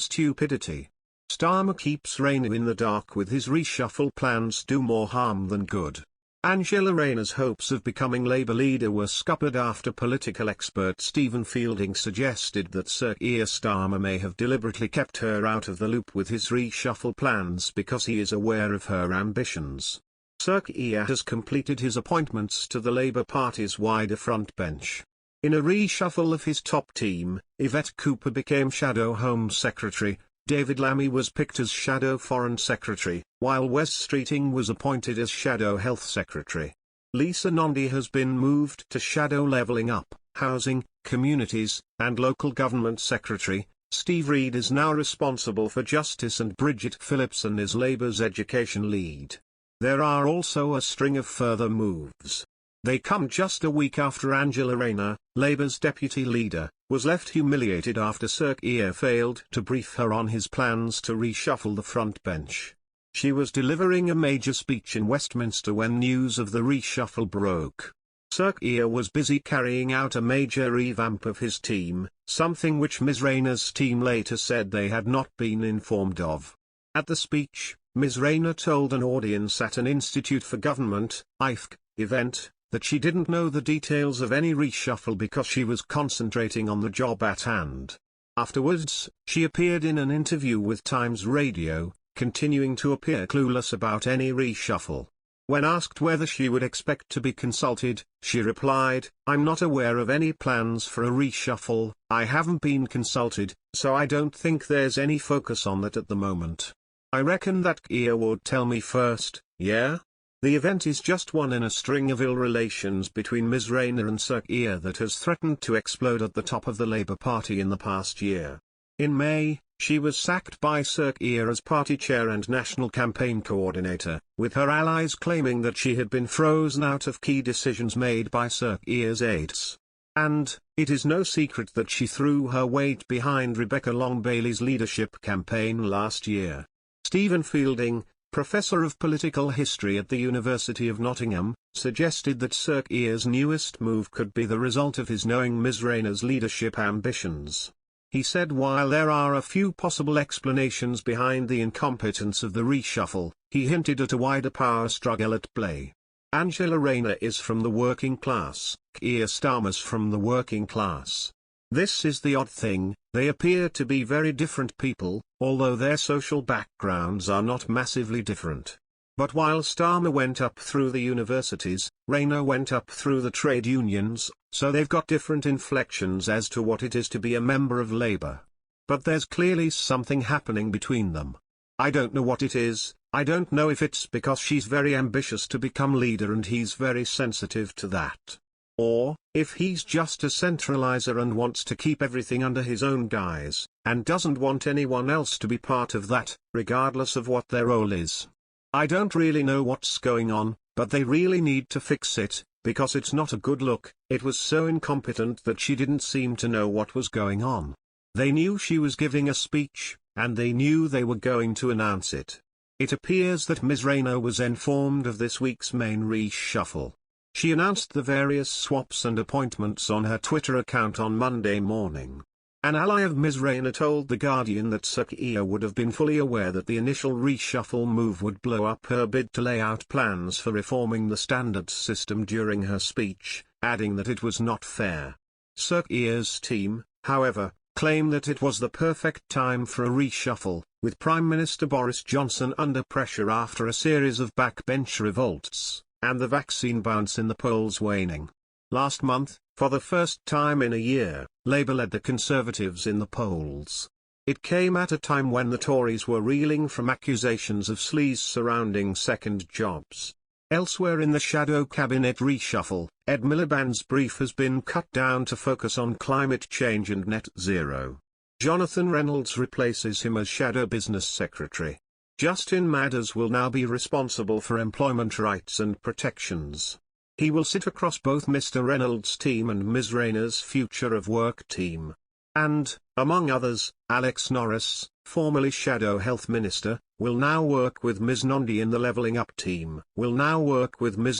Stupidity. Starmer keeps Rayner in the dark with his reshuffle plans do more harm than good. Angela Rayner's hopes of becoming Labour leader were scuppered after political expert Stephen Fielding suggested that Sir Keir Starmer may have deliberately kept her out of the loop with his reshuffle plans because he is aware of her ambitions. Sir Keir has completed his appointments to the Labour Party's wider front bench. In a reshuffle of his top team, Yvette Cooper became Shadow Home Secretary, David Lammy was picked as Shadow Foreign Secretary, while Wes Streeting was appointed as Shadow Health Secretary. Lisa Nondy has been moved to Shadow Levelling Up, Housing, Communities, and Local Government Secretary. Steve Reed is now responsible for Justice and Bridget Phillipson is Labour's Education Lead. There are also a string of further moves. They come just a week after Angela Rayner, Labour's deputy leader, was left humiliated after Sir Keir failed to brief her on his plans to reshuffle the front bench. She was delivering a major speech in Westminster when news of the reshuffle broke. Sir Keir was busy carrying out a major revamp of his team, something which Ms Rayner's team later said they had not been informed of. At the speech, Ms Rayner told an audience at an Institute for Government (IFG) event that she didn't know the details of any reshuffle because she was concentrating on the job at hand. Afterwards, she appeared in an interview with Times Radio, continuing to appear clueless about any reshuffle. When asked whether she would expect to be consulted, she replied, "I'm not aware of any plans for a reshuffle, I haven't been consulted, so I don't think there's any focus on that at the moment. I reckon that Keir would tell me first, yeah?" The event is just one in a string of ill relations between Ms Rayner and Sir Keir that has threatened to explode at the top of the Labour Party in the past year. In May, she was sacked by Sir Keir as party chair and national campaign coordinator, with her allies claiming that she had been frozen out of key decisions made by Sir Keir's aides. And, it is no secret that she threw her weight behind Rebecca Long-Bailey's leadership campaign last year. Stephen Fielding, Professor of Political History at the University of Nottingham, suggested that Sir Keir's newest move could be the result of his knowing Ms Rayner's leadership ambitions. He said while there are a few possible explanations behind the incompetence of the reshuffle, he hinted at a wider power struggle at play. Angela Rayner is from the working class, Keir Starmer's from the working class. This is the odd thing, they appear to be very different people, although their social backgrounds are not massively different. But while Starmer went up through the universities, Rayner went up through the trade unions, so they've got different inflections as to what it is to be a member of Labour. But there's clearly something happening between them. I don't know what it is, I don't know if it's because she's very ambitious to become leader and he's very sensitive to that. Or, if he's just a centralizer and wants to keep everything under his own guise, and doesn't want anyone else to be part of that, regardless of what their role is. I don't really know what's going on, but they really need to fix it, because it's not a good look. It was so incompetent that she didn't seem to know what was going on. They knew she was giving a speech, and they knew they were going to announce it. It appears that Ms Rayner was informed of this week's main reshuffle. She announced the various swaps and appointments on her Twitter account on Monday morning. An ally of Ms Rayner told The Guardian that Sir Keir would have been fully aware that the initial reshuffle move would blow up her bid to lay out plans for reforming the standards system during her speech, adding that it was not fair. Sir Keir's team, however, claim that it was the perfect time for a reshuffle, with Prime Minister Boris Johnson under pressure after a series of backbench revolts, and the vaccine bounce in the polls waning. Last month, for the first time in a year, Labour led the Conservatives in the polls. It came at a time when the Tories were reeling from accusations of sleaze surrounding second jobs. Elsewhere in the shadow cabinet reshuffle, Ed Miliband's brief has been cut down to focus on climate change and net zero. Jonathan Reynolds replaces him as Shadow Business Secretary. Justin Madders will now be responsible for employment rights and protections. He will sit across both Mr. Reynolds' team and Ms Rayner's Future of Work team. And, among others, Alex Norris, formerly Shadow Health Minister, will now work with Ms Nondy in the Levelling Up team.